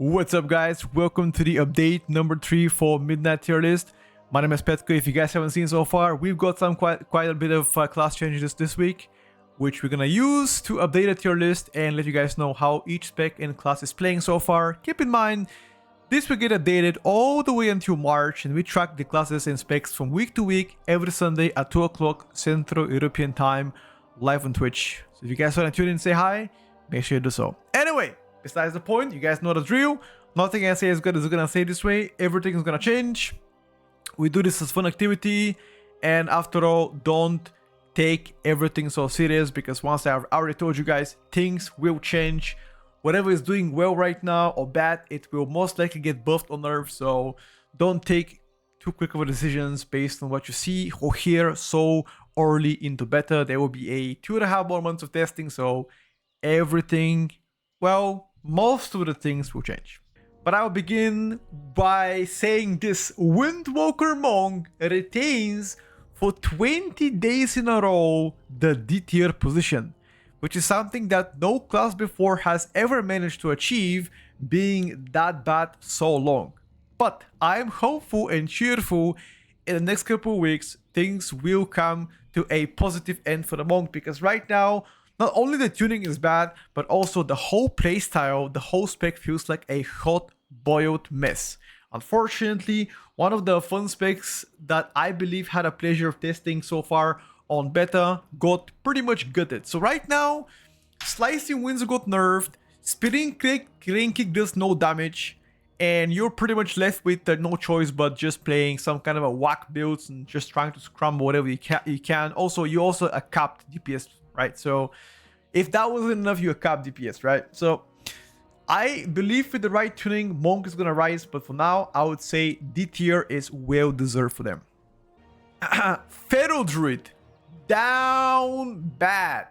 What's up, guys? Welcome to the update number 3 for Midnight Tier List. My name is Petko. If you guys haven't seen so far, we've got some quite a bit of class changes this week, which we're gonna use to update the tier list and let you guys know how each spec and class is playing so far. Keep in mind, this will get updated all the way until March, and we track the classes and specs from week to week every Sunday at 2 o'clock Central European Time, live on Twitch. So if you guys want to tune in and say hi, make sure you do so. Anyway, besides the point, you guys know the drill. Nothing I say is good is gonna stay this way. Everything is gonna change. We do this as fun activity, and after all, don't take everything so serious, because once I've already told you guys, things will change. Whatever is doing well right now or bad, it will most likely get buffed or nerfed. So don't take too quick of a decisions based on what you see or hear so early into beta. There will be a 2.5 more months of testing, so everything, well, most of the things will change. But I'll begin by saying this: Windwalker Monk retains for 20 days in a row the D tier position, which is something that no class before has ever managed to achieve, being that bad so long. But I'm hopeful and cheerful in the next couple of weeks things will come to a positive end for the Monk, because right now not only the tuning is bad, but also the whole playstyle, the whole spec feels like a hot boiled mess. Unfortunately, one of the fun specs that I believe had a pleasure of testing so far on beta got pretty much gutted. So right now, Slicing Winds got nerfed, Spinning Crane Kick does no damage, and you're pretty much left with no choice but just playing some kind of a whack builds and just trying to scrum whatever you can. Also, you also a capped DPS, right? So if that wasn't enough, you a capped DPS, right? So I believe with the right tuning, Monk is gonna rise, but for now, I would say D tier is well deserved for them. Feral Druid, down bad.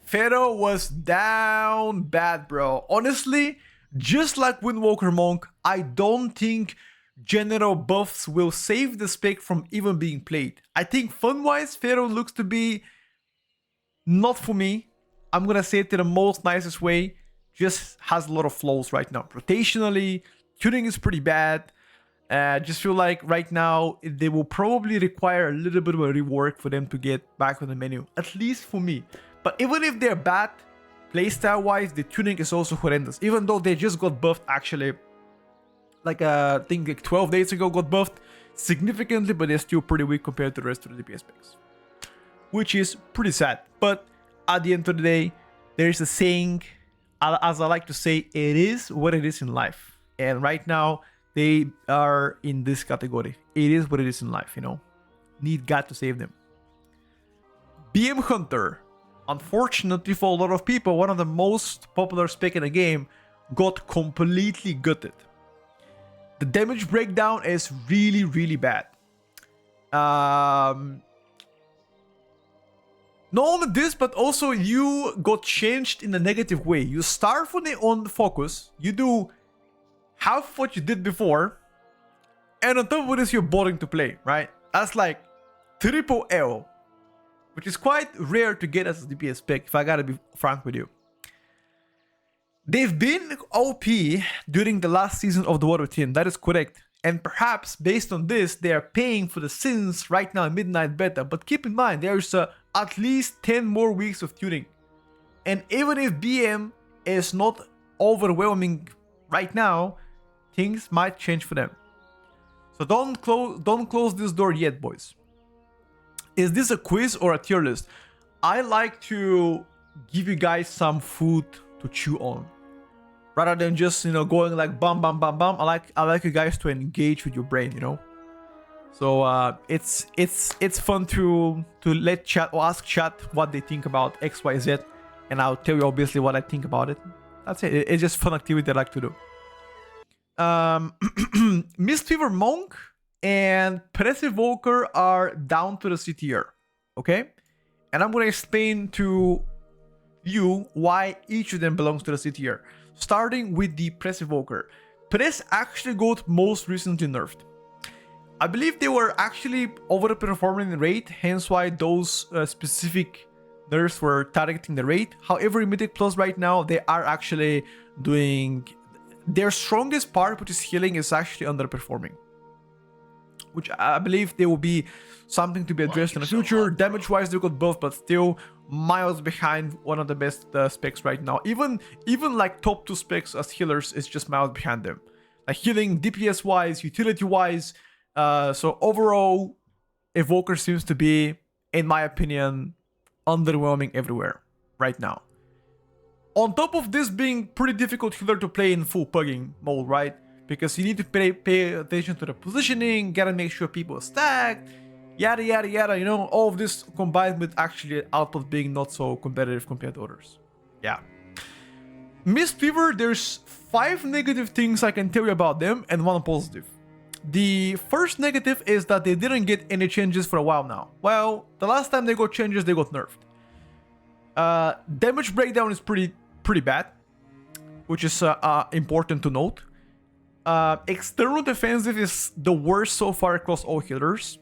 Feral was down bad, bro. Honestly, just like Windwalker Monk, I don't think general buffs will save the spec from even being played. I think fun-wise, Feral looks to be not for me. I'm gonna say it in the most nicest way. Just has a lot of flaws right now. Rotationally, tuning is pretty bad. Just feel like right now they will probably require a little bit of a rework for them to get back on the menu, at least for me. But even if they're bad, playstyle wise, the tuning is also horrendous. Even though they just got buffed, actually, like I think like 12 days ago got buffed significantly, but they're still pretty weak compared to the rest of the DPS specs, which is pretty sad. But at the end of the day, there is a saying, as I like to say, it is what it is in life. And right now, they are in this category. It is what it is in life, you know. Need God to save them. BM Hunter. Unfortunately for a lot of people, one of the most popular spec in the game got completely gutted. The damage breakdown is really, really bad. Not only this, but also you got changed in a negative way. You start on the focus, you do half what you did before, and on top of this, you're boring to play, right? That's like triple L, which is quite rare to get as a DPS spec, if I gotta be frank with you. They've been OP during the last season of the War Routine, that is correct. And perhaps based on this, they are paying for the sins right now in Midnight Beta. But keep in mind, there's at least 10 more weeks of tuning. And even if BM is not overwhelming right now, things might change for them. So don't close this door yet, boys. Is this a quiz or a tier list? I like to give you guys some food to chew on, rather than just, you know, going like bam bam bam bam. I like you guys to engage with your brain, you know. So it's fun to let chat or ask chat what they think about XYZ, and I'll tell you obviously what I think about it. That's it. It's just fun activity I like to do. Mistweaver Monk and Protecition Evoker are down to the C tier, okay? And I'm gonna explain to you why each of them belongs to the C tier. Starting with the Protecition Evoker. Press actually got most recently nerfed. I believe they were actually overperforming the rate, hence why those specific nerfs were targeting the rate. However, in Mythic Plus right now, they are actually doing their strongest part, which is healing, is actually underperforming. Which I believe there will be something to be addressed in the future. Damage-wise, they got both, but still miles behind one of the best specs right now. Even like top 2 specs as healers is just miles behind them. Like healing, DPS-wise, utility-wise. So overall, Evoker seems to be, in my opinion, underwhelming everywhere right now. On top of this being pretty difficult healer to play in full pugging mode, right? Because you need to pay attention to the positioning, gotta make sure people are stacked, yada yada yada, you know, all of this combined with actually output being not so competitive compared to others. Yeah. Mistweaver, there's 5 negative things I can tell you about them and 1 positive. The first negative is that they didn't get any changes for a while now. Well, the last time they got changes, they got nerfed. Damage breakdown is pretty bad, which is important to note. External defensive is the worst so far across all healers.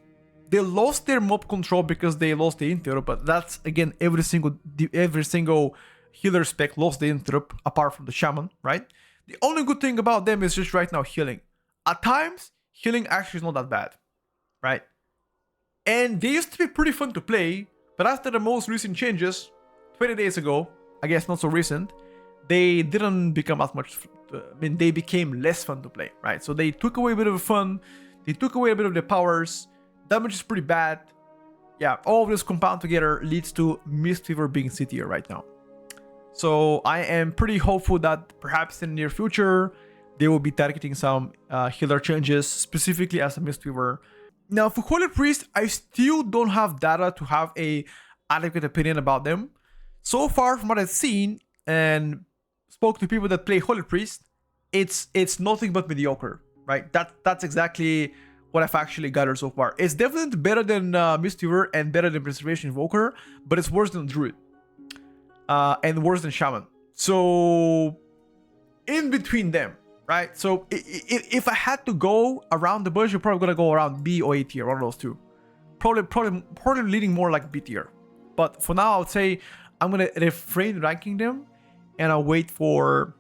They lost their mob control because they lost the interrupt, but that's again every single healer spec lost the interrupt apart from the shaman, right? The only good thing about them is just right now healing. At times, healing actually is not that bad, right? And they used to be pretty fun to play, but after the most recent changes, 20 days ago, I guess not so recent, they didn't become as much. I mean, they became less fun to play, right? So they took away a bit of the fun, they took away a bit of the powers, damage is pretty bad. Yeah, all of this compound together leads to Mistweaver being citier right now. So I am pretty hopeful that perhaps in the near future, they will be targeting some healer changes, specifically as a Mistweaver. Now for Holy Priest, I still don't have data to have a adequate opinion about them. So far from what I've seen and spoke to people that play Holy Priest, it's nothing but mediocre, right? That's exactly what I've actually gathered so far. It's definitely better than Mistweaver and better than Preservation Evoker, but it's worse than Druid. And worse than Shaman. So in between them, right? So if I had to go around the bush, you're probably gonna go around B or A tier, one of those two. Probably leaning more like B tier. But for now, I would say I'm gonna refrain ranking them, and I'll wait for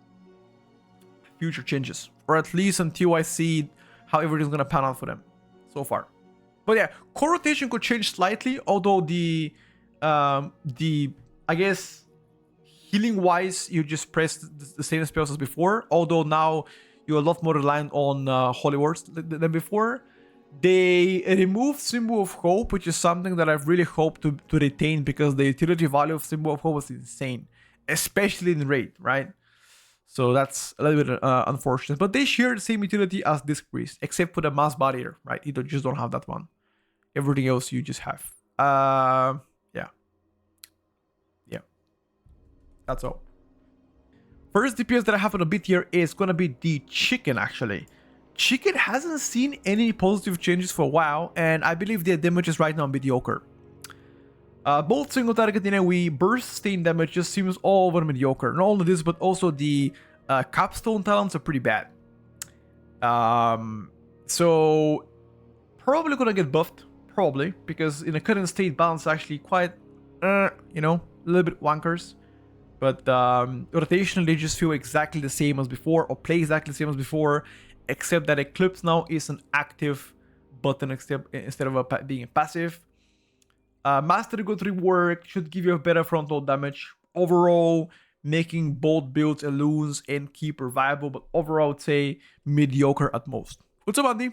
future changes, or at least until I see how everything's gonna pan out for them so far. But yeah, core rotation could change slightly, although the I guess healing wise you just press the same spells as before, although now you're a lot more reliant on holy words than before. They removed Symbol of Hope, which is something that I've really hoped to retain, because the utility value of Symbol of Hope was insane, especially in raid, right? So that's a little bit unfortunate. But they share the same utility as Disc Priest, except for the Mass Barrier, right? You just don't have that one. Everything else you just have. Yeah. That's all. First DPS that I have on a bit here is gonna be the Chicken, actually. Chicken hasn't seen any positive changes for a while, and I believe their damage is right now mediocre. Both single target and AoE burst stain damage just seems all over mediocre. Not only this, but also the capstone talents are pretty bad. So probably gonna get buffed, probably, because in the current state balance actually quite, you know, a little bit wankers. But rotationally they just feel exactly the same as before, or play exactly the same as before, except that Eclipse now is an active button instead of being a passive. Master Good Rework should give you a better frontal damage. Overall, making both builds Elunes and Keeper viable, but overall, I would say mediocre at most. What's up, Andy?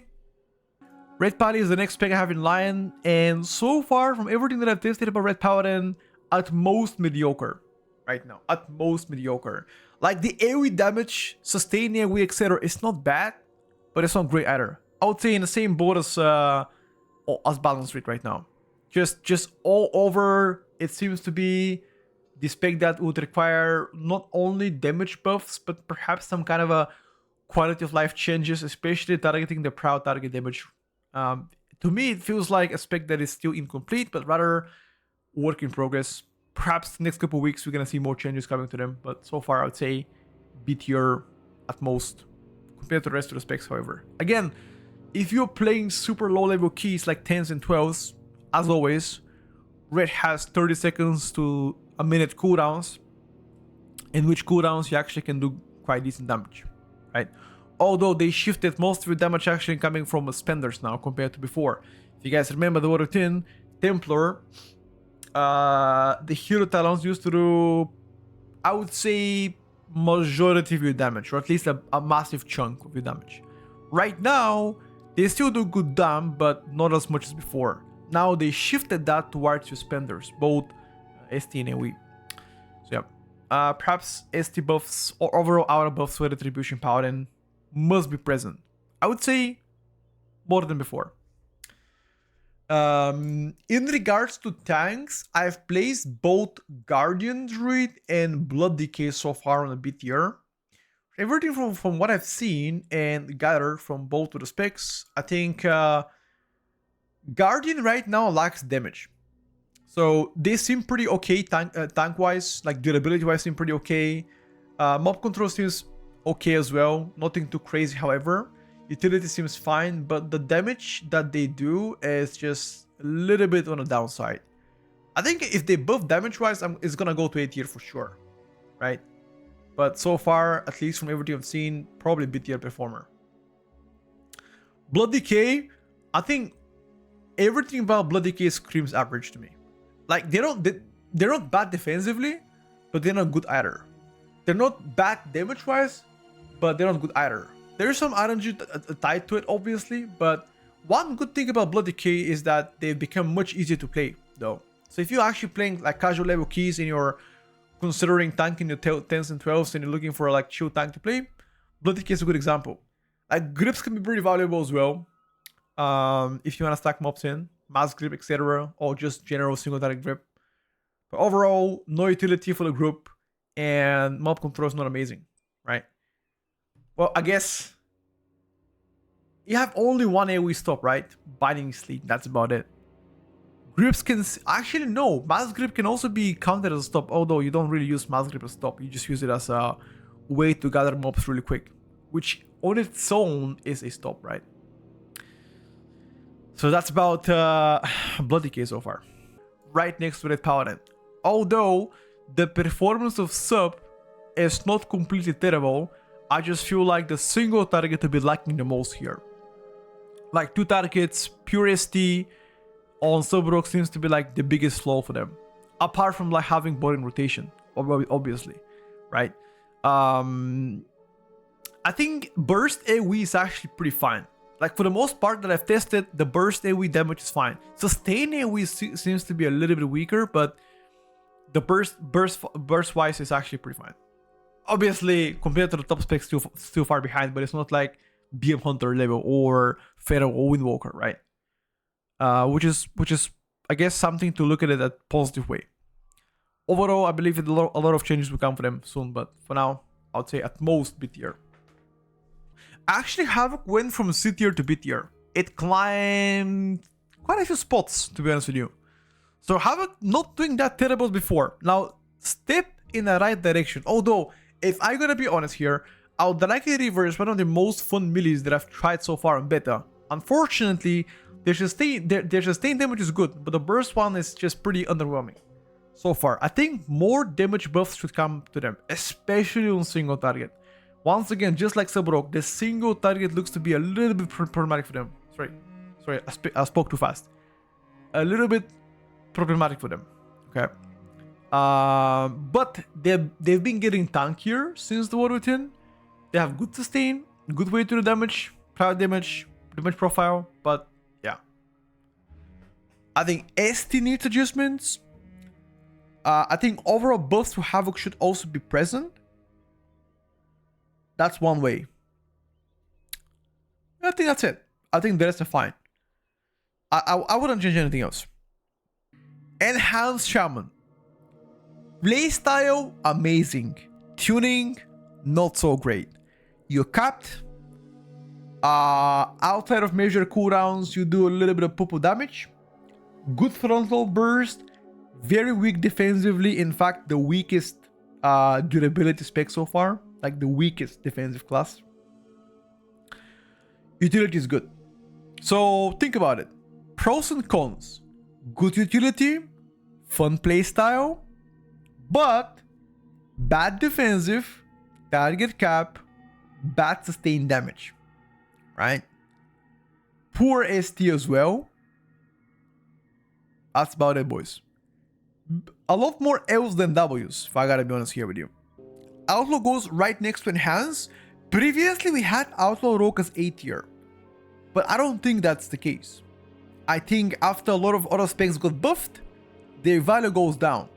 Red Paladin is the next spec I have in line, and so far, from everything that I've tested about Red Paladin, at most mediocre. Right now, at most mediocre. Like the AoE damage, sustain AoE, etc. is not bad, but it's not great either. I would say in the same boat as Balance Rate right now. Just all over, it seems to be the spec that would require not only damage buffs, but perhaps some kind of a quality of life changes, especially targeting the proud target damage. To me, it feels like a spec that is still incomplete, but rather work in progress. Perhaps the next couple of weeks we're gonna see more changes coming to them, but so far I would say B tier at most compared to the rest of the specs. However, again, if you're playing super low level keys like 10s and 12s, as always, Red has 30 seconds to a minute cooldowns, in which cooldowns you actually can do quite decent damage, right? Although they shifted most of the damage actually coming from spenders now compared to before. If you guys remember the Warrior Tin, Templar, the hero talents used to do, I would say, majority of your damage, or at least a massive chunk of your damage. Right now, they still do good damn, but not as much as before. Now they shifted that towards your spenders, both ST and AoE. So yeah, perhaps ST buffs or overall aura buffs for Retribution Paladin must be present. I would say more than before. In regards to tanks, I've placed both Guardian Druid and Blood DK so far on a B tier. Everything from what I've seen and gathered from both of the specs, I think Guardian right now lacks damage. So they seem pretty okay tank-wise, like durability-wise seem pretty okay. Mob control seems okay as well, nothing too crazy however. Utility seems fine, but the damage that they do is just a little bit on the downside. I think if they buff damage-wise, it's gonna go to A tier for sure, right? But so far, at least from everything I've seen, probably B tier performer. Blood DK, I think everything about Blood DK screams average to me. Like they're not bad defensively, but they're not good either. They're not bad damage-wise, but they're not good either. There's some RNG tied to it, obviously, but one good thing about Blood DK is that they've become much easier to play, though. So if you're actually playing like casual level keys and you're considering tanking your 10s and 12s and you're looking for like chill tank to play, Blood DK is a good example. Like grips can be pretty valuable as well. If you want to stack mobs in, mass grip, etc., or just general single target grip. But overall, no utility for the group, and mob control is not amazing, right? Well, I guess you have only one AoE stop, right? Binding Sleep, that's about it. Grips can actually no, mass grip can also be counted as a stop, although you don't really use mass grip as a stop, you just use it as a way to gather mobs really quick, which on its own is a stop, right? So that's about Blood DK so far. Right next to Red Paladin. Although the performance of Sub is not completely terrible, I just feel like the single target to be lacking the most here. Like 2 targets, pure ST on Sub Rogue seems to be like the biggest flaw for them. Apart from like having boring rotation, obviously, right? I think burst AoE is actually pretty fine. Like for the most part that I've tested, the burst AoE damage is fine. Sustain AoE seems to be a little bit weaker, but the burst wise is actually pretty fine. Obviously, compared to the top specs, still far behind, but it's not like BM Hunter level or Pharaoh or Windwalker, right? Which is I guess something to look at it a positive way. Overall, I believe that a lot of changes will come for them soon, but for now, I would say at most B tier. Actually, Havoc went from C tier to B tier. It climbed quite a few spots, to be honest with you. So Havoc not doing that terrible before. Now, step in the right direction. Although, if I'm gonna be honest here, Outdrake River is one of the most fun melees that I've tried so far in beta. Unfortunately, their sustain damage is good, but the burst one is just pretty underwhelming so far. I think more damage buffs should come to them, especially on single target. Once again, just like Sub Rogue, the single target looks to be a little bit problematic for them. Sorry, I spoke too fast. A little bit problematic for them. Okay. But they've been getting tankier since the Warrior Tin. They have good sustain, good way to the damage, private damage profile, but yeah. I think ST needs adjustments. I think overall buffs to Havoc should also be present. That's one way. I think that's it. I think the rest are fine. I wouldn't change anything else. Enhanced Shaman. Playstyle, amazing. Tuning, not so great. You're capped. Outside of major cooldowns, you do a little bit of poo-poo damage. Good frontal burst. Very weak defensively. In fact, the weakest durability spec so far. Like the weakest defensive class. Utility is good. So think about it. Pros and cons. Good utility. Fun playstyle. But bad defensive. Target cap. bad sustained damage, right? Poor ST as well. That's about it, boys. A lot more L's than W's, if I gotta be honest here with you. Outlaw goes right next to Enhance. Previously, we had Outlaw Rogue as A tier, but I don't think that's the case. I think after a lot of other specs got buffed, their value goes down.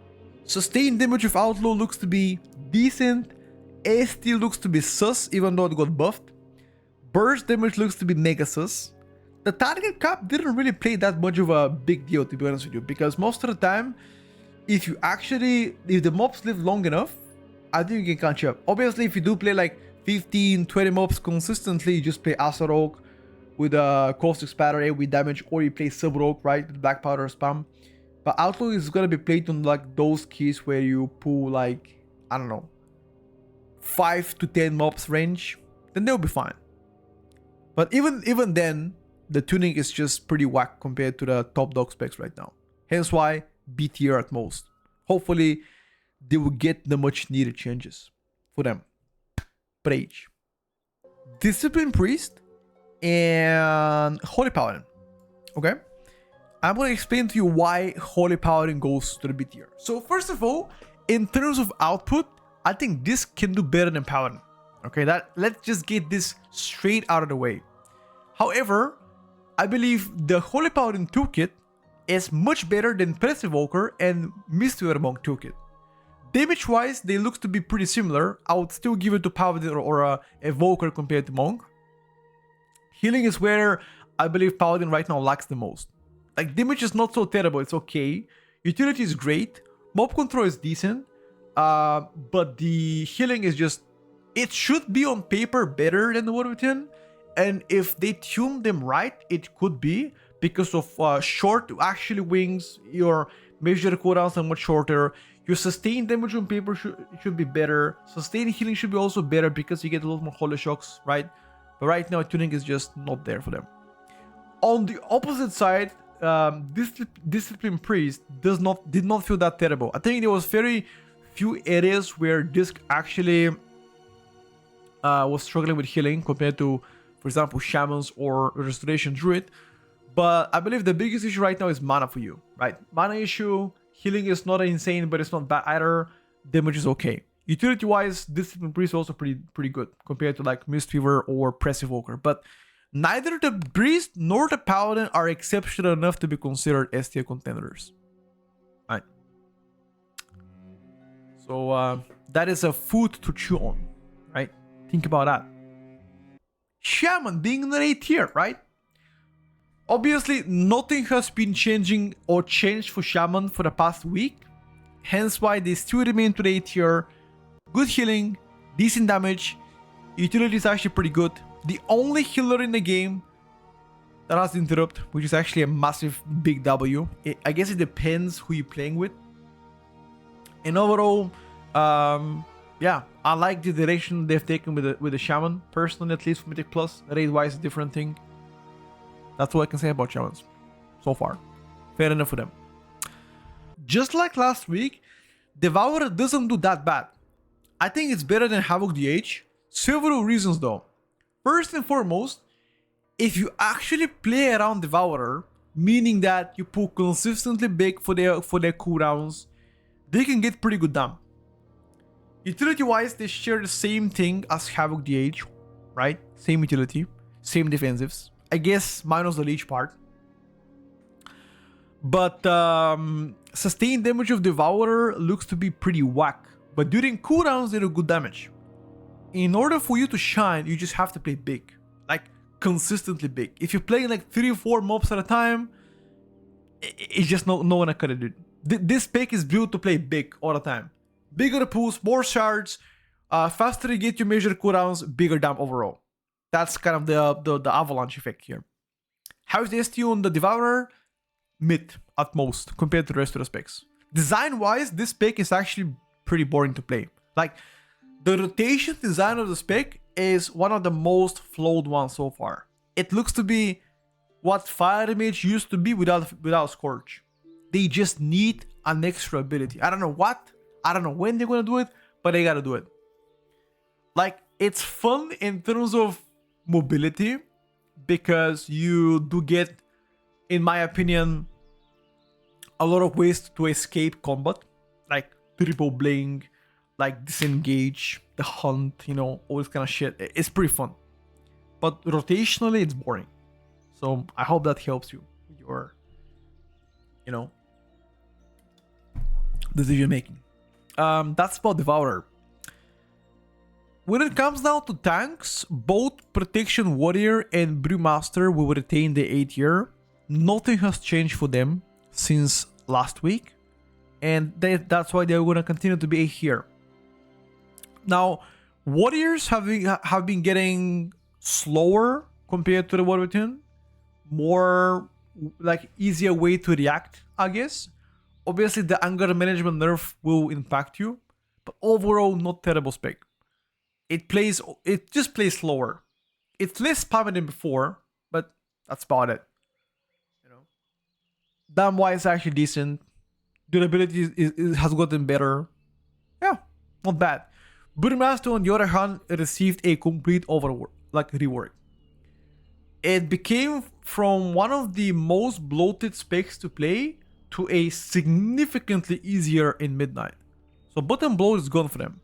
Sustained damage of Outlaw looks to be decent. ST looks to be sus, even though it got buffed. Burst damage looks to be mega sus. The target cap didn't really play that much of a big deal, to be honest with you, because most of the time, if the mobs live long enough, I think you can catch up. Obviously, if you do play like 15, 20 mobs consistently, you just play Asa Rogue with a caustic spatter, AoE damage, or you play Sub Rogue, right, with Black Powder spam. But Outlaw is gonna be played on like those keys where you pull like, I don't know, 5 to 10 mobs range, then they'll be fine. But even then, the tuning is just pretty whack compared to the top dog specs right now. Hence why B tier at most. Hopefully, they will get the much needed changes for them. Rage. Discipline Priest and Holy Paladin. Okay? I'm going to explain to you why Holy Paladin goes to the B tier. So first of all, in terms of output, I think this can do better than Paladin. Okay, let's just get this straight out of the way. However, I believe the Holy Paladin toolkit is much better than Protecition Evoker and Mistweaver Monk toolkit. Damage wise, they look to be pretty similar. I would still give it to Paladin or a Evoker compared to Monk. Healing is where I believe Paladin right now lacks the most. Like, damage is not so terrible, it's okay. Utility is great. Mob control is decent. But the healing is just... It should be on paper better than the Word Within. And if they tune them right, it could be. Because of short actually wings, your measure cooldowns are much shorter. Your sustained damage on paper should be better. Sustained healing should be also better because you get a lot more holy shocks, right? But right now, tuning is just not there for them. On the opposite side, Discipline Priest did not feel that terrible. I think there was very few areas where Disc actually was struggling with healing compared to, for example, Shamans or Restoration Druid. But I believe the biggest issue right now is mana for you, right? Mana issue, healing is not insane, but it's not bad either. Damage is okay. Utility-wise, Discipline Priest is also pretty good compared to like Mistweaver or Protecition Evoker. But neither the Priest nor the Paladin are exceptional enough to be considered S tier contenders. Right. So that is a food to chew on, right? Think about that. Shaman being in an A tier, right? Obviously, nothing has been changing or changed for Shaman for the past week. Hence why they still remain to the A tier. Good healing, decent damage, utility is actually pretty good. The only healer in the game that has interrupt, which is actually a massive big W. I guess it depends who you're playing with. And overall, yeah, I like the direction they've taken with the Shaman. Personally, at least for Mythic Plus, raid-wise, a different thing. That's all I can say about Shamans so far. Fair enough for them. Just like last week, Devourer doesn't do that bad. I think it's better than Havoc DH. Several reasons though. First and foremost, if you actually play around Devourer, meaning that you pull consistently big for their cooldowns, they can get pretty good down. Utility wise, they share the same thing as Havoc DH, right? Same utility, same defensives. I guess minus the leech part. But sustained damage of Devourer looks to be pretty whack. But during cooldowns, they do good damage. In order for you to shine, you just have to play big. Like, consistently big. If you're playing like 3 or 4 mobs at a time, it's just no one can cut it, dude. This pick is built to play big all the time. Bigger pools, more shards, faster you get your measured cooldowns, bigger damage overall. That's kind of the avalanche effect here. How is the ST on the Devourer? Mid at most compared to the rest of the specs. Design-wise, this pick is actually pretty boring to play. Like, the rotation design of the spec is one of the most flawed ones so far. It looks to be what Fire Mage used to be without Scourge. They just need an extra ability. I don't know what, I don't know when they're gonna do it, but they gotta do it. Like, It's fun in terms of mobility because you do get, in my opinion, a lot of ways to escape combat, like triple bling, like disengage, the hunt, you know, all this kind of shit. It's pretty fun. But rotationally, it's boring. So I hope that helps you with your, you know, decision making. That's about Devourer. When it comes down to tanks, both Protection Warrior and Brewmaster will retain the 8 year. Nothing has changed for them since last week, and that's why they're going to continue to be here. Now, Warriors have been getting slower compared to the Warrior Tune. More like easier way to react, I guess. Obviously, the anger management nerf will impact you, but overall, not terrible spec. It just plays slower. It's less spammy than before, but that's about it. You know, damn-wise actually decent. Durability has gotten better. Yeah, not bad. Brewmaster, on the other hand, received a complete rework. It became from one of the most bloated specs to play to a significantly easier in Midnight. So button blow is gone for them.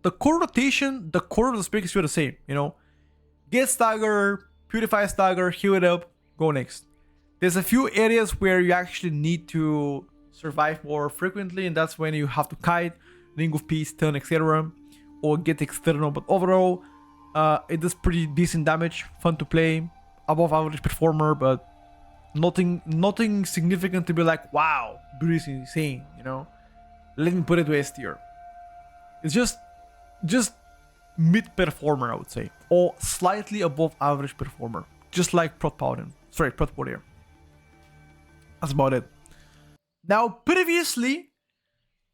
The core rotation, the core of the spec is still the same, you know. Get stagger, purify stagger, heal it up, go next. There's a few areas where you actually need to survive more frequently, and that's when you have to kite, Ring of Peace, turn, etc. or get external, but overall, it does pretty decent damage, fun to play, above average performer, but nothing significant to be like, wow, Breeze is insane, you know. Let me put it to S tier. It's just mid performer, I would say, or slightly above average performer, just like Prot Warrior. That's about it. Now, previously,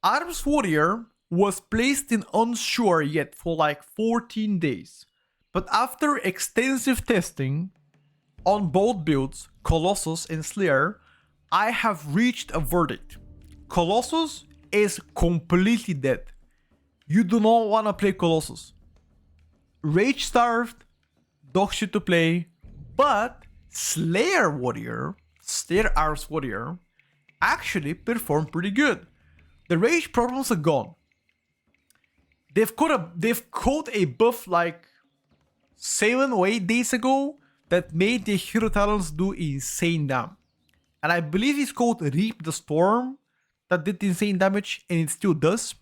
Arms Warrior was placed in unsure yet for like 14 days, but after extensive testing on both builds, Colossus and Slayer, I have reached a verdict. Colossus is completely dead. You do not want to play Colossus. Rage starved, dog shit to play, but Slayer Arms Warrior, actually performed pretty good. The rage problems are gone. They've caught a buff like 7 or 8 days ago that made the hero talents do insane damage. And I believe it's called Reap the Storm that did insane damage, and it still does.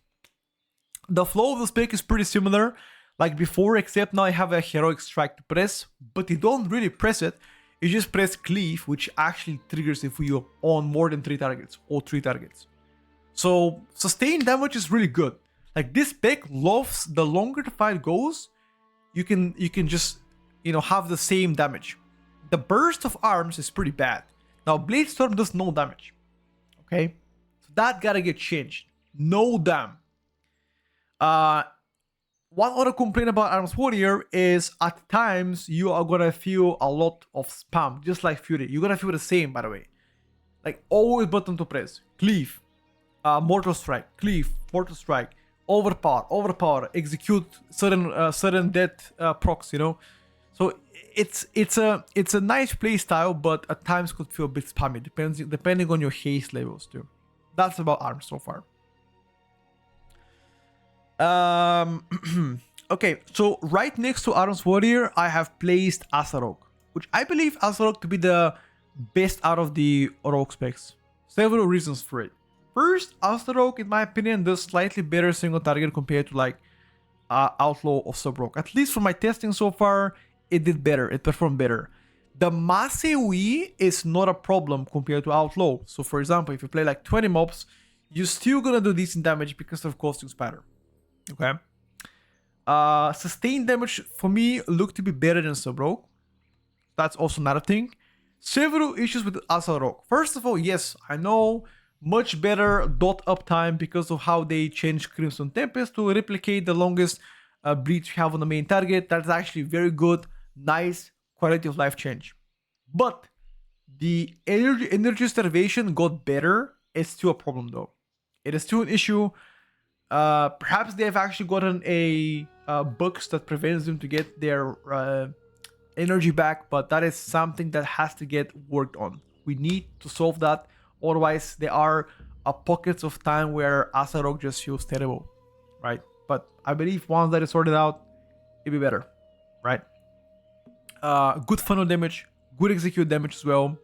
The flow of the spec is pretty similar like before, except now I have a heroic strike to press, but you don't really press it. You just press cleave, which actually triggers if you on more than 3 targets or 3 targets. So sustained damage is really good. Like this spec loves the longer the fight goes, you can just, you know, have the same damage. The burst of arms is pretty bad. Now Blade Storm does no damage. Okay, so that gotta get changed. No damn. One other complaint about Arms Warrior is at times you are gonna feel a lot of spam, just like Fury. You're gonna feel the same, by the way. Like always button to press, cleave, mortal strike, cleave, mortal strike, overpower, execute certain death procs, you know. So it's a nice play style, but at times could feel a bit spammy, depending on your haste levels too. That's about Arms so far. Okay, so right next to Arms Warrior, I have placed Assassination Rogue, which I believe Assassination Rogue to be the best out of the Rogue specs. Several reasons for it. First, Assassination Rogue, in my opinion, does slightly better single target compared to like Outlaw or Sub Rogue. At least from my testing so far, it did better. It performed better. The mass AoE is not a problem compared to Outlaw. So for example, if you play like 20 mobs, you're still gonna do decent damage because of Ghosting Spider. Okay. Sustained damage for me looked to be better than Sub Rogue. That's also another thing. Several issues with Assassination Rogue. First of all, yes, I know, much better dot uptime because of how they changed Crimson Tempest to replicate the longest bleed you have on the main target. That's actually very good, nice quality of life change. But the energy starvation got better. It's still a problem though. It is still an issue. Perhaps they have actually gotten a books that prevents them to get their energy back, but that is something that has to get worked on. We need to solve that, otherwise there are pockets of time where Asa Rogue just feels terrible, right? But I believe once that is sorted out, it'll be better, right? Good funnel damage, good execute damage as well,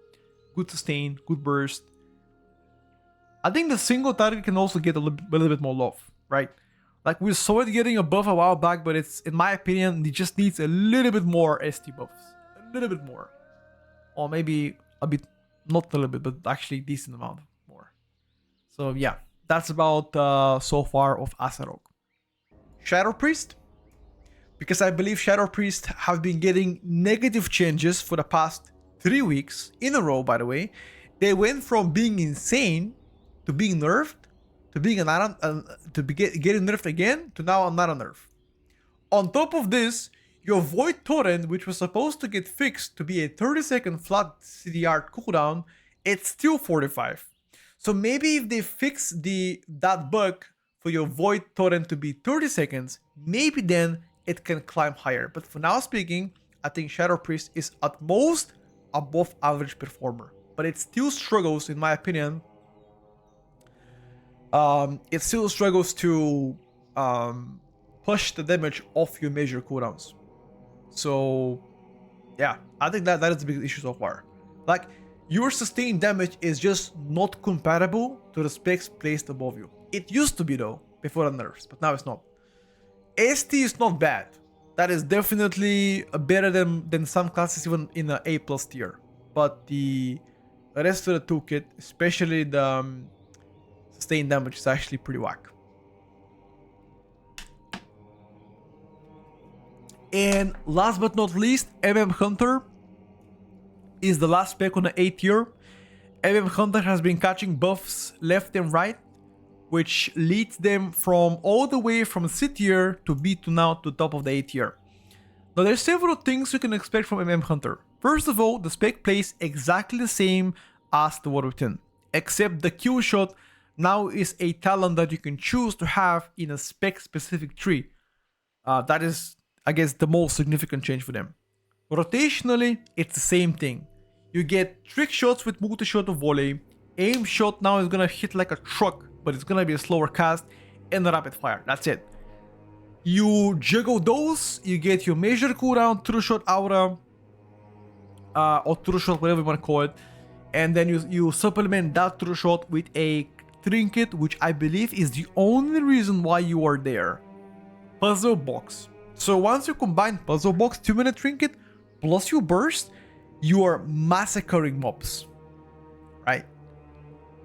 good sustain, good burst. I think the single target can also get a little bit more love, right? Like we saw it getting a buff a while back, but it's, in my opinion, it just needs a little bit more ST buffs. A little bit more. Or maybe a bit, not a little bit, but actually decent amount more. So yeah, that's about so far of Asa Rogue. Shadow Priest. Because I believe Shadow Priest have been getting negative changes for the past 3 weeks in a row, by the way. They went from being insane to being nerfed, to being getting nerfed again, to now not a nerf. On top of this, your Void Torrent, which was supposed to get fixed to be a 30-second flat CDR cooldown, it's still 45. So maybe if they fix that bug for your Void Torrent to be 30 seconds, maybe then it can climb higher. But for now speaking, I think Shadow Priest is at most above average performer. But it still struggles, in my opinion. It still struggles to push the damage off your major cooldowns. So yeah, I think that is the biggest issue so far. Like, your sustained damage is just not compatible to the specs placed above you. It used to be though, before the nerfs, but now it's not. ST is not bad. That is definitely better than some classes even in an A+ tier. But the rest of the toolkit, especially the sustained damage, is actually pretty whack. And last but not least, Hunter is the last spec on the A tier. Hunter has been catching buffs left and right, which leads them from all the way from C tier to B to now to top of the A tier. Now there's several things you can expect from Hunter. First of all, the spec plays exactly the same as the Warrior 10, except the kill shot now is a talent that you can choose to have in a spec specific tree. That is, I guess, the most significant change for them. Rotationally, it's the same thing. You get trick shots with multi-shot of volley. Aim shot now is gonna hit like a truck, but it's gonna be a slower cast, and a rapid fire. That's it. You juggle those, you get your major cooldown, true shot aura, or true shot, whatever you want to call it, and then you supplement that true shot with a trinket, which I believe is the only reason why you are there. Puzzle box. So once you combine puzzle box, 2-minute trinket, plus you burst, you are massacring mobs, right?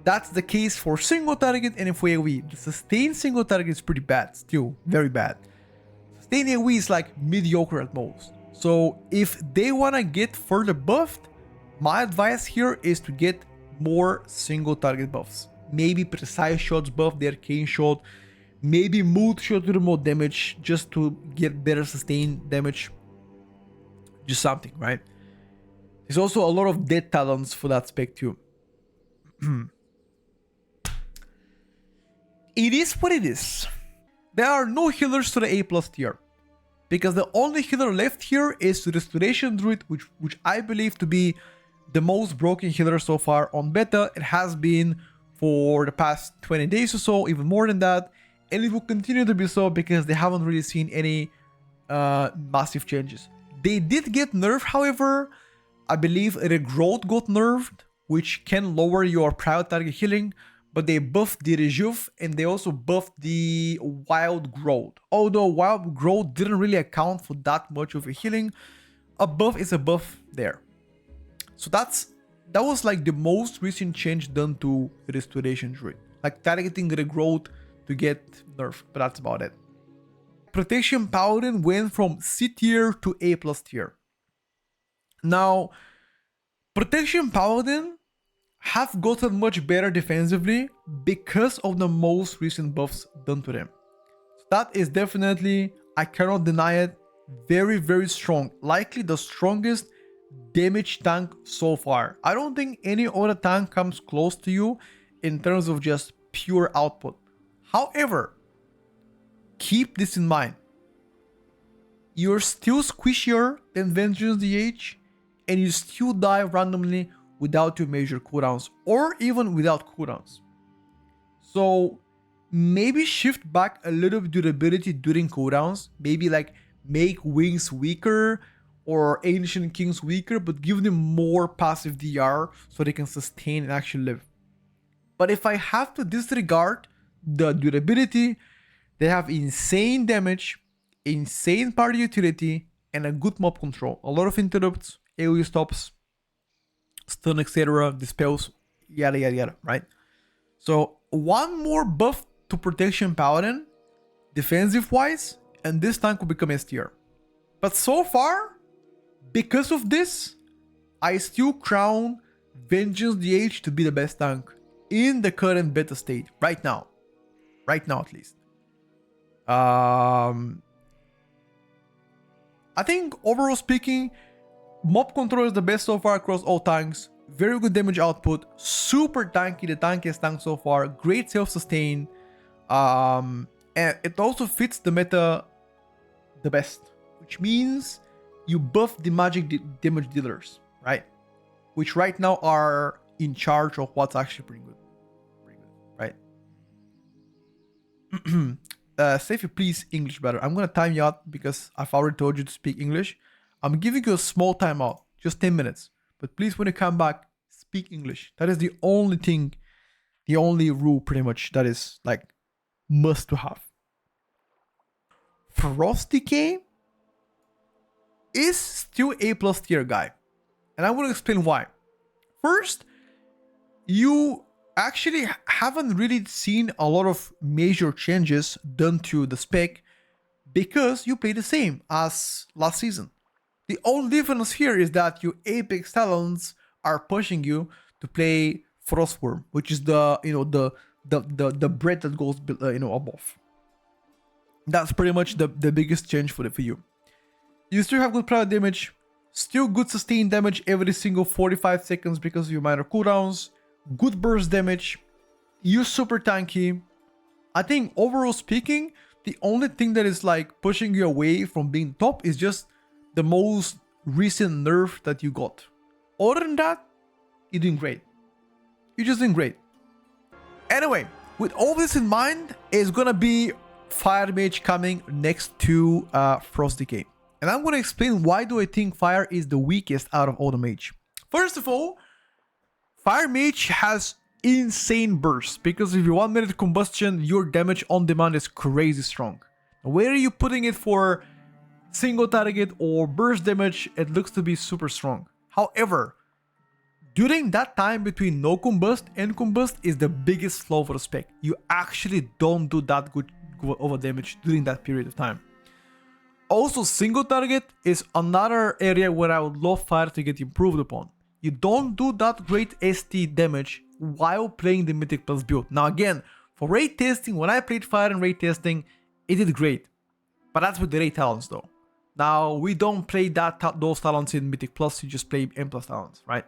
That's the case for single target and for AoE. The sustained single target is pretty bad, still very bad. Sustained AoE is like mediocre at most. So if they want to get further buffed, my advice here is to get more single target buffs. Maybe precise shots buff the arcane shot, maybe mood shot to do more damage just to get better sustained damage. Just something, right? There's also a lot of dead talents for that spec too. It is what it is. There are no healers to the A+ tier, because the only healer left here is the Restoration Druid, which I believe to be the most broken healer so far on beta. It has been for the past 20 days or so, even more than that, and it will continue to be so because they haven't really seen any massive changes. They did get nerfed, however. I believe Regrowth got nerfed, which can lower your private target healing, but they buffed the Rejuve and they also buffed the Wild Growth. Although Wild Growth didn't really account for that much of a healing, a buff is a buff there. So that was like the most recent change done to Restoration Druid, like targeting Regrowth to get nerfed, but that's about it. Protection Paladin went from C tier to A+ tier. Now, Protection Paladin have gotten much better defensively because of the most recent buffs done to them. So that is definitely, I cannot deny it, very, very strong. Likely the strongest damage tank so far. I don't think any other tank comes close to you in terms of just pure output. However, keep this in mind. you're still squishier than Vengeance DH, and you still die randomly without your major cooldowns, or even without cooldowns. So maybe shift back a little bit durability during cooldowns, maybe like make Wings weaker or Ancient Kings weaker, but give them more passive DR so they can sustain and actually live. But if I have to disregard the durability, they have insane damage, insane party utility, and a good mob control. A lot of interrupts, AoE stops, stun, etc., dispels, yada yada yada, right? So one more buff to Protection Paladin, defensive wise, and this tank will become S tier. But so far, because of this, I still crown Vengeance DH to be the best tank in the current beta state, right now at least. I think overall speaking, mob control is the best so far across all tanks. Very good damage output, super tanky, the tankiest tank so far, great self-sustain, and it also fits the meta the best, which means you buff the magic damage dealers, right? Which right now are in charge of what's actually pretty good, right? Say if you please English better. I'm gonna time you out because I've already told you to speak English. I'm giving you a small timeout, just 10 minutes. But please, when you come back, speak English. That is the only thing, the only rule pretty much that is like must to have. Frost DK is still A+ tier guy. And I'm gonna explain why. First, you actually haven't really seen a lot of major changes done to the spec because you play the same as last season. The only difference here is that your Apex talents are pushing you to play Frostworm, which is the the bread that goes above. That's pretty much the biggest change for you. You still have good private damage, still good sustained damage every single 45 seconds because of your minor cooldowns, good burst damage, you're super tanky. I think overall speaking, the only thing that is like pushing you away from being top is just the most recent nerf that you got. Other than that, you're doing great. You're just doing great. Anyway, with all this in mind, it's gonna be Fire Mage coming next to Frost DK. And I'm gonna explain why do I think Fire is the weakest out of all the mage. First of all, Fire Mage has insane bursts because if you 1 minute combustion, your damage on demand is crazy strong. Where are you putting it for single target or burst damage, it looks to be super strong. However, during that time between no combust and combust is the biggest flaw for the spec. You actually don't do that good over damage during that period of time. Also, single target is another area where I would love Fire to get improved upon. You don't do that great ST damage while playing the Mythic Plus build. Now again, for raid testing, when I played Fire in raid testing, it did great. But that's with the raid talents though. Now, we don't play those talents in Mythic Plus, you just play M+ talents, right?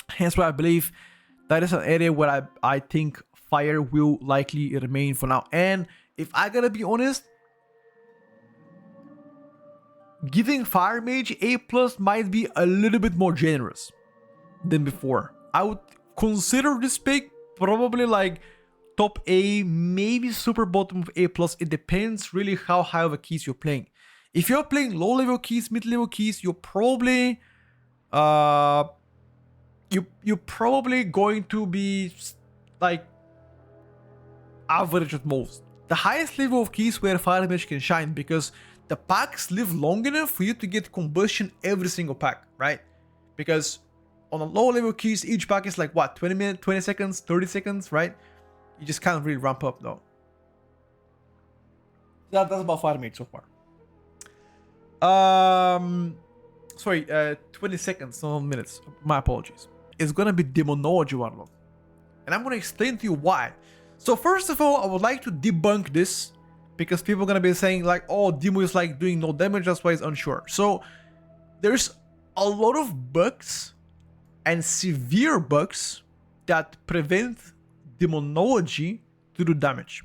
Hence why I believe that is an area where I think Fire will likely remain for now. And if I gotta be honest, giving Fire Mage A+ might be a little bit more generous than before. I would consider this pick probably like top A, maybe super bottom of A+. It depends really how high of a keys you're playing. If you're playing low level keys, mid level keys, you're probably you're probably going to be like average at most. The highest level of keys where Fire Mage can shine because the packs live long enough for you to get combustion every single pack, right? Because on a low level keys, each pack is like what, 20 minutes, 20 seconds, 30 seconds, right? You just can't really ramp up though. That's about Fire Mage so far. 20 seconds, not minutes. My apologies. It's gonna be Demonology Warlock. And I'm gonna explain to you why. So first of all, I would like to debunk this because people are gonna be saying like, oh, Demo is like doing no damage, that's why it's unsure. So there's a lot of bugs and severe bugs that prevent Demonology to do damage.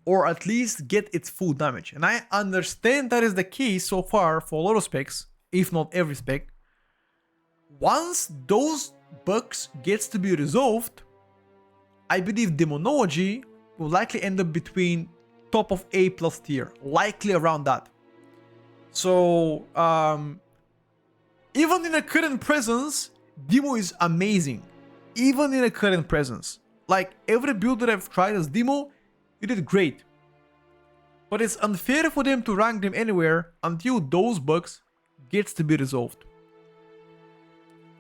or at least get its full damage. And I understand that is the case so far for a lot of specs, if not every spec. Once those bugs gets to be resolved, I believe Demonology will likely end up between top of A+ tier, likely around that. So even in a current presence, Demo is amazing. Even in a current presence, like every build that I've tried as Demo, you did great. But it's unfair for them to rank them anywhere until those bugs gets to be resolved.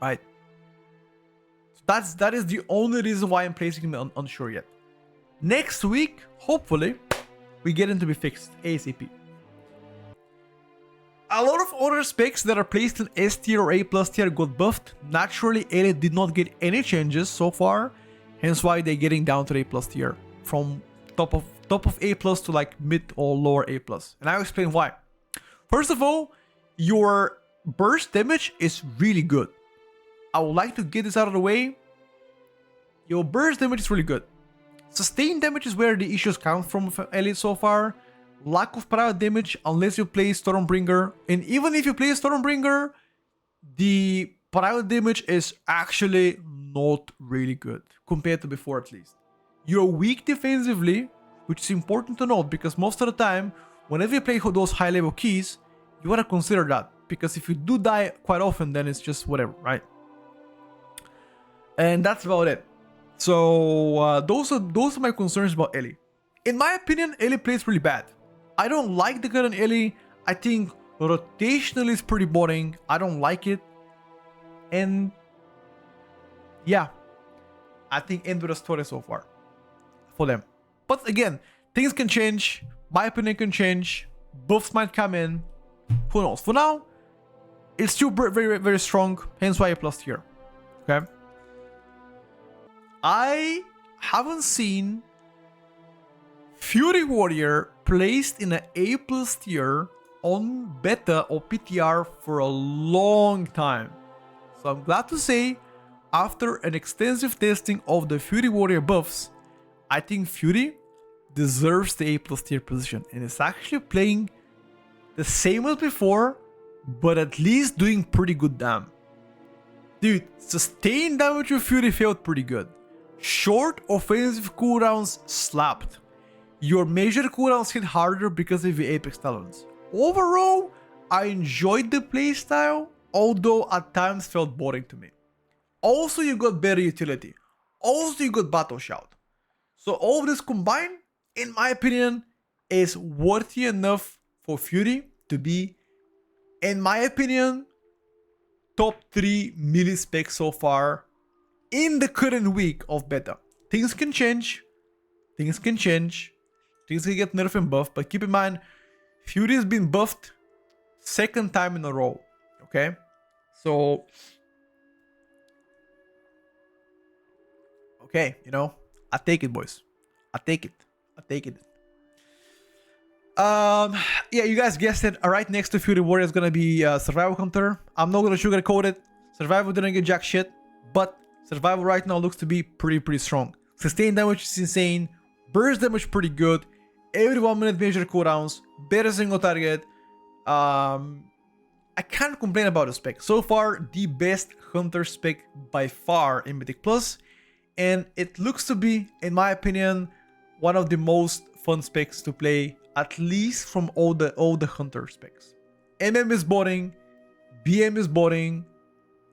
Right. So that is the only reason why I'm placing them unsure yet. Next week, hopefully, we get them to be fixed ASAP. A lot of other specs that are placed in S tier or A+ tier got buffed. Naturally, Elite did not get any changes so far, hence why they're getting down to A+ tier from top of A+ to like mid or lower A+. And I'll explain why. First of all, your burst damage is really good. I would like to get this out of the way. Your burst damage is really good. Sustained damage is where the issues come from Elite so far. Lack of parallel damage unless you play Stormbringer. And even if you play Stormbringer, the parallel damage is actually not really good compared to before at least. You're weak defensively, which is important to note because most of the time, whenever you play those high level keys, you want to consider that. Because if you do die quite often, then it's just whatever, right? And that's about it. So those are my concerns about Ellie. In my opinion, Ellie plays really bad. I don't like the current Ellie. I think rotational is pretty boring. I don't like it. And yeah, I think end of the story so far for them. But again, things can change. My opinion can change. Buffs might come in. Who knows? For now, it's still very, very strong. Hence why A+ tier. Okay. I haven't seen Fury Warrior placed in an A+ tier on beta or PTR for a long time. So I'm glad to say, after an extensive testing of the Fury Warrior buffs, I think Fury deserves the A+ tier position. And it's actually playing the same as before, but at least doing pretty good damage. Dude, sustained damage with Fury felt pretty good. Short offensive cooldowns slapped. Your major cooldowns hit harder because of the Apex Talons. Overall, I enjoyed the playstyle, although at times felt boring to me. Also, you got better utility. Also, you got Battle Shout. So all of this combined, in my opinion, is worthy enough for Fury to be, in my opinion, top 3 melee specs so far in the current week of beta. Things can change. Things can change. Things can get nerfed and buffed. But keep in mind, Fury has been buffed second time in a row. Okay? So, okay, you know, I take it, boys. I take it. I take it. Yeah, you guys guessed it. Right next to Fury Warrior is gonna be Survival Hunter. I'm not gonna sugarcoat it. Survival didn't get jack shit, but Survival right now looks to be pretty strong. Sustained damage is insane. Burst damage pretty good. Every 1 minute major cooldowns. Better single target. I can't complain about the spec. So far, the best Hunter spec by far in Mythic Plus. And it looks to be, in my opinion, one of the most fun specs to play, at least from all the Hunter specs. MM is boring. BM is boring.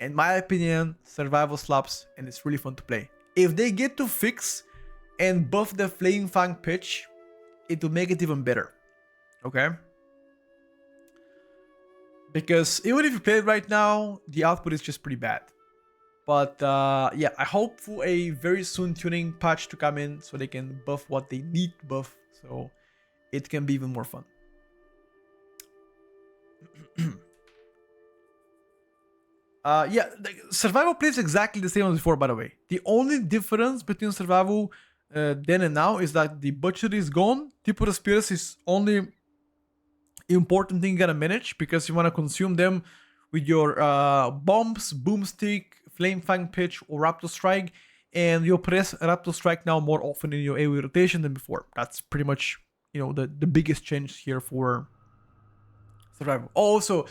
In my opinion, Survival slaps, and it's really fun to play. If they get to fix and buff the Flaming Fang pitch, it will make it even better. Okay? Because even if you play it right now, the output is just pretty bad. But yeah, I hope for a very soon tuning patch to come in so they can buff what they need to buff, so it can be even more fun. Yeah, Survival plays exactly the same as before, by the way. The only difference between Survival then and now is that the butchery is gone. Tipo de Spirits is only important thing you gotta manage because you want to consume them with your bombs, boomstick, flame fang pitch, or raptor strike, and you'll press raptor strike now more often in your AoE rotation than before. That's pretty much the biggest change here for survival. Also,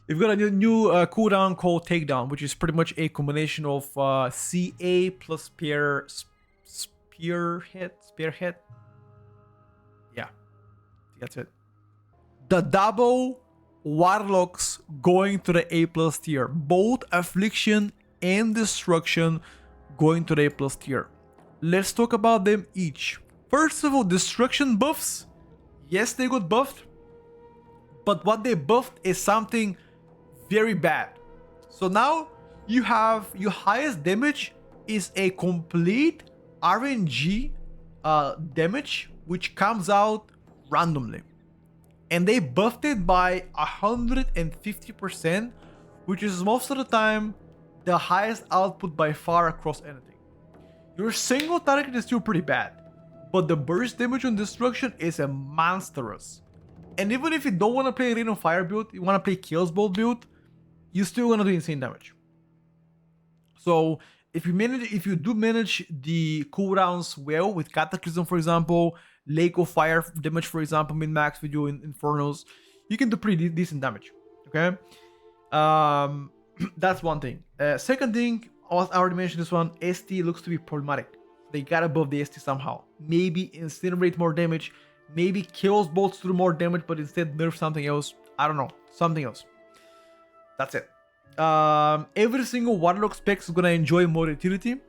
we've got a new cooldown called Takedown, which is pretty much a combination of CA plus Spearhead. Yeah, that's it. The double Warlocks going to the A+ tier. Both Affliction and Destruction going to the A+ tier. Let's talk about them each. First of all, Destruction buffs. Yes, they got buffed, but what they buffed is something very bad. So now you have your highest damage is a complete RNG damage, which comes out randomly. And they buffed it by 150%, which is most of the time the highest output by far across anything. Your single target is still pretty bad, but the burst damage on Destruction is a monstrous. And even if you don't want to play Rain of Fire build, you want to play Chaos Bolt build, you're still gonna do insane damage. So if you do manage the cooldowns well with Cataclysm, for example, Lake of Fire damage, for example, min-max with you in Infernos, you can do pretty decent damage. Okay, that's one thing. Second thing, I already mentioned this one. ST looks to be problematic. They gotta buff the ST somehow. Maybe incinerate more damage. Maybe Chaos Bolts do more damage, but instead nerf something else. I don't know, something else. That's it. Every single Warlock spec is gonna enjoy more utility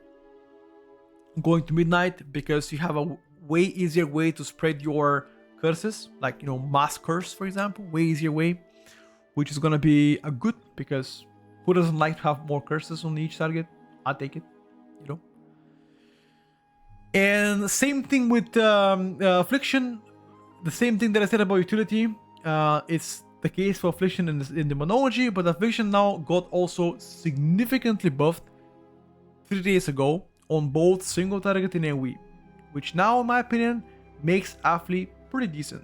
going to Midnight, because you have a way easier way to spread your curses, like Mass Curse, for example. Way easier way, which is gonna be a good, because who doesn't like to have more curses on each target? I'll take it, And same thing with Affliction. The same thing that I said about utility. It's the case for Affliction in Demonology, but Affliction now got also significantly buffed 3 days ago on both single target and AoE, which now, in my opinion, makes Affli pretty decent.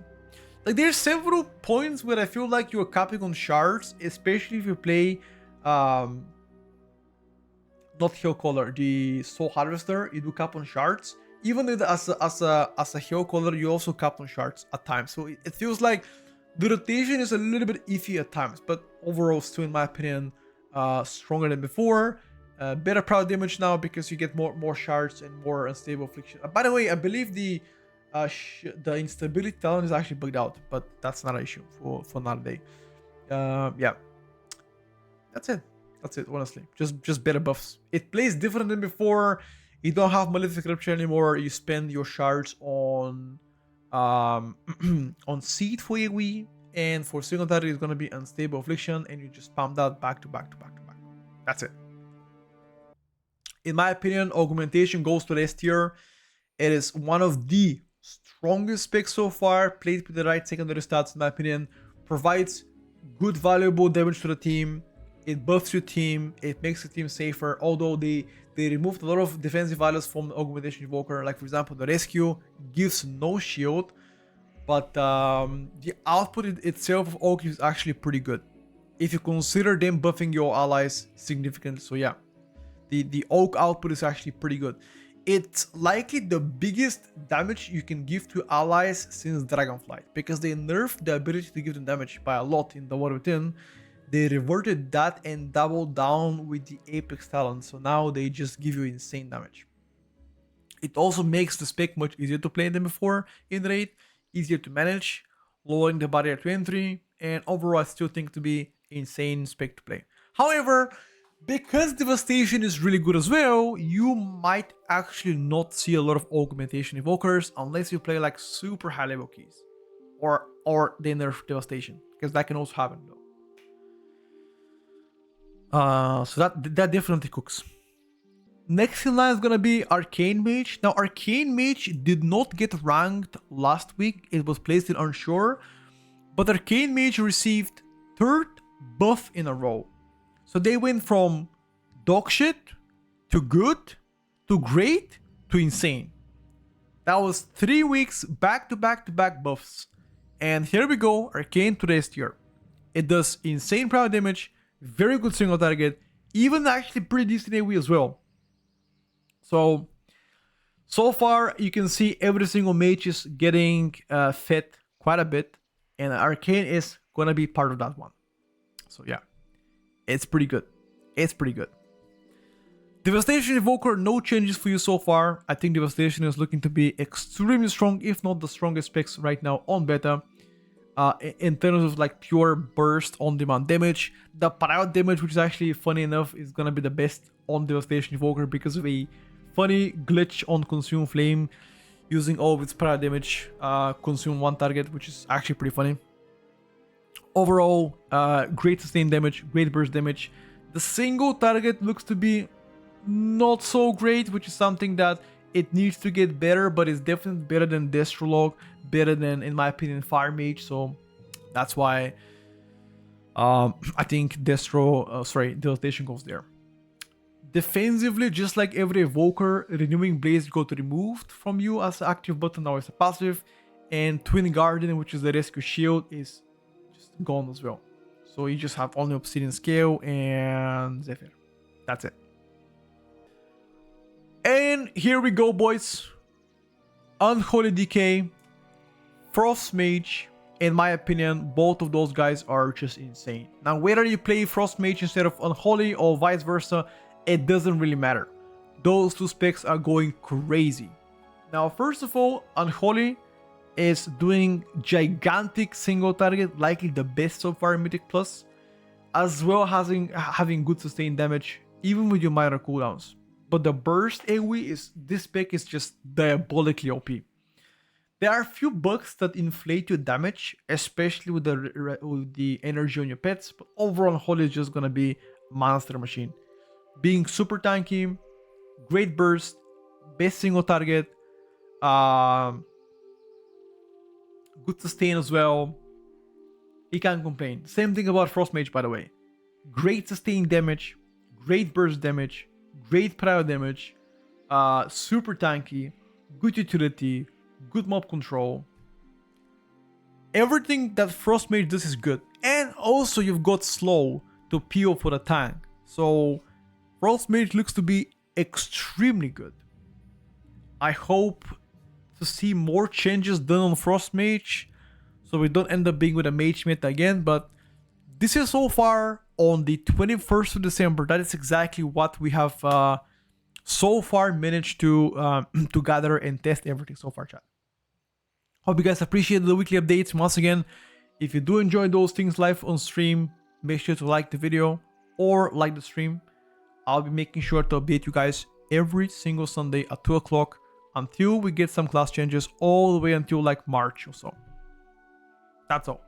Like, there's several points where I feel like you're capping on shards, especially if you play not Hill Caller, the Soul Harvester. You do cap on shards. Even though as a Hill Caller, you also cap on shards at times. So it feels like the rotation is a little bit iffy at times, but overall, still, in my opinion, stronger than before. Better proud damage now because you get more shards and more unstable Affliction. By the way, I believe the instability talent is actually bugged out, but that's not an issue for another day. Yeah, that's it. Honestly, just better buffs. It plays different than before. You don't have Malefic Rupture anymore. You spend your shards on Seed for AoE, and for single target it's gonna be Unstable Affliction, and you just spam that back to back to back to back. That's it. In my opinion, Augmentation goes to the S tier. It is one of the strongest picks so far. Played with the right secondary stats, in my opinion. Provides good, valuable damage to the team. It buffs your team. It makes the team safer. Although they removed a lot of defensive values from the Augmentation Evoker. Like, for example, the Rescue gives no shield. But the output itself of Aug is actually pretty good, if you consider them buffing your allies significantly. So yeah, the Aug output is actually pretty good. It's likely the biggest damage you can give to allies since Dragonflight, because they nerfed the ability to give them damage by a lot in the War Within. They reverted that and doubled down with the Apex talent, so now they just give you insane damage. It also makes the spec much easier to play than before in raid, easier to manage, lowering the barrier to entry, and overall I still think to be insane spec to play. However, because Devastation is really good as well, you might actually not see a lot of Augmentation Evokers unless you play like super high level keys, or they nerf Devastation, because that can also happen though. So that definitely cooks. Next in line is gonna be Arcane Mage. Now, Arcane Mage did not get ranked last week. It was placed in Unsure, but Arcane Mage received 3rd buff in a row. So they went from dog shit to good to great to insane. That was 3 weeks back to back to back buffs. And here we go, Arcane to the S tier. It does insane proud damage, very good single target, even actually pretty decent AoE as well. So So far, you can see every single mage is getting fed quite a bit, and Arcane is gonna be part of that one. So yeah, it's pretty good. It's pretty good. Devastation Evoker, no changes for you so far. I think Devastation is looking to be extremely strong, if not the strongest picks right now on beta. In terms of like pure burst on demand damage, the Parayot damage, which is actually funny enough, is gonna be the best on Devastation Evoker because of a funny glitch on Consume Flame, using all of its Parayot damage, consume one target, which is actually pretty funny. Overall, great sustain damage, great burst damage. The single target looks to be not so great, which is something that it needs to get better, but it's definitely better than Destrolog, better than, in my opinion, Fire Mage. So that's why I think Devastation goes there. Defensively, just like every Evoker, Renewing Blaze got removed from you as an active button, now it's a passive, and Twin Guardian, which is the rescue shield, is just gone as well. So you just have only Obsidian Scale and Zephyr. That's it. And here we go, boys. Unholy DK, Frost Mage. In my opinion, both of those guys are just insane. Now, whether you play Frost Mage instead of Unholy or vice versa, it doesn't really matter. Those two specs are going crazy. Now, first of all, Unholy is doing gigantic single target, likely the best so far in Mythic Plus, as well as having good sustained damage, even with your minor cooldowns. But the burst AoE is, this spec is just diabolically OP. There are a few bugs that inflate your damage, especially with the energy on your pets, but overall Unholy is just gonna be monster machine. Being super tanky, great burst, best single target, good sustain as well. You can't complain. Same thing about Frost Mage, by the way. Great sustain damage, great burst damage, great prior damage, super tanky, good utility, good mob control. Everything that Frost Mage does is good. And also you've got slow to PO for the tank. So Frost Mage looks to be extremely good. I hope to see more changes done on Frost Mage, so we don't end up being with a Mage meta again, but this is so far on the 21st of December. That is exactly what we have so far managed to gather and test everything so far, chat. Hope you guys appreciate the weekly updates. Once again, if you do enjoy those things live on stream, make sure to like the video or like the stream. I'll be making sure to update you guys every single Sunday at 2 o'clock until we get some class changes all the way until like March or so. That's all.